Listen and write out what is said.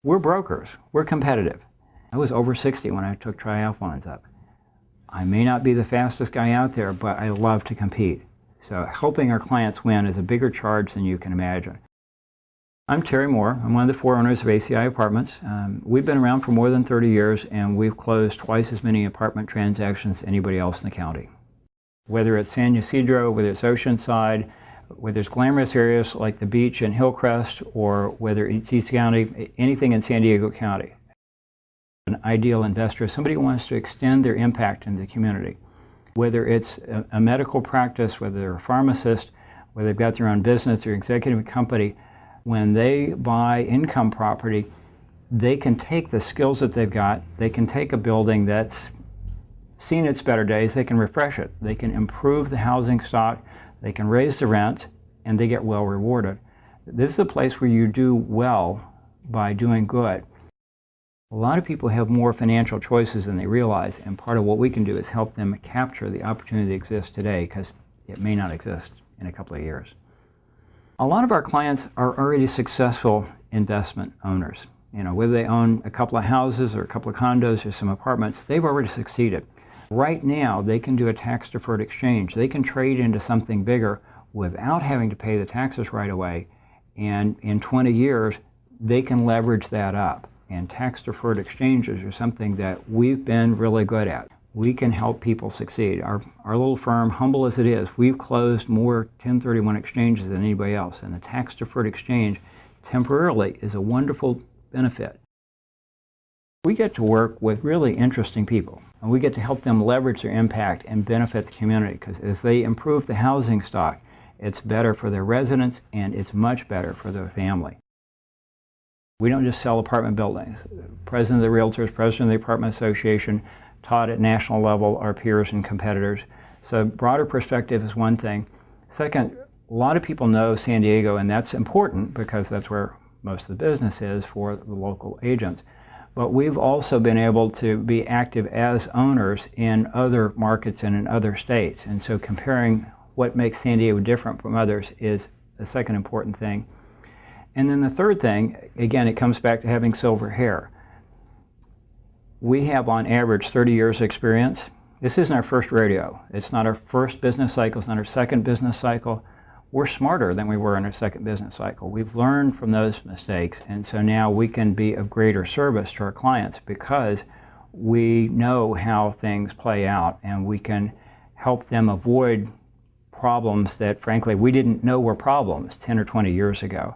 We're brokers. We're competitive. I was over 60 when I took triathlons up. I may not be the fastest guy out there, but I love to compete. So helping our clients win is a bigger charge than you can imagine. I'm Terry Moore. I'm one of the 4 owners of ACI Apartments. We've been around for more than 30 years, and we've closed twice as many apartment transactions as anybody else in the county. Whether it's San Ysidro, whether it's Oceanside, whether it's glamorous areas like the beach in Hillcrest, or whether it's East County, anything in San Diego County. An ideal investor is somebody who wants to extend their impact in the community. Whether it's a medical practice, whether they're a pharmacist, whether they've got their own business or executive company, when they buy income property, they can take the skills that they've got, they can take a building that's seen its better days, they can refresh it, they can improve the housing stock, they can raise the rent, and they get well rewarded. This is a place where you do well by doing good. A lot of people have more financial choices than they realize, and part of what we can do is help them capture the opportunity that exists today, because it may not exist in a couple of years. A lot of our clients are already successful investment owners. You know, whether they own a couple of houses or a couple of condos or some apartments, they've already succeeded. Right now, they can do a tax-deferred exchange. They can trade into something bigger without having to pay the taxes right away, and in 20 years, they can leverage that up. And tax-deferred exchanges are something that we've been really good at. We can help people succeed. Our little firm, humble as it is, we've closed more 1031 exchanges than anybody else, and the tax-deferred exchange temporarily is a wonderful benefit. We get to work with really interesting people, and we get to help them leverage their impact and benefit the community, because as they improve the housing stock, it's better for their residents and it's much better for their family. We don't just sell apartment buildings. President of the Realtors, President of the Apartment Association, taught at national level, our peers and competitors. So broader perspective is one thing. Second, a lot of people know San Diego, and that's important because that's where most of the business is for the local agents. But we've also been able to be active as owners in other markets and in other states. And so comparing what makes San Diego different from others is the second important thing. And then the third thing, again, it comes back to having silver hair. We have on average 30 years experience. This isn't our first rodeo. It's not our first business cycle, it's not our second business cycle. We're smarter than we were in our second business cycle. We've learned from those mistakes, and so now we can be of greater service to our clients because we know how things play out, and we can help them avoid problems that, frankly, we didn't know were problems 10 or 20 years ago.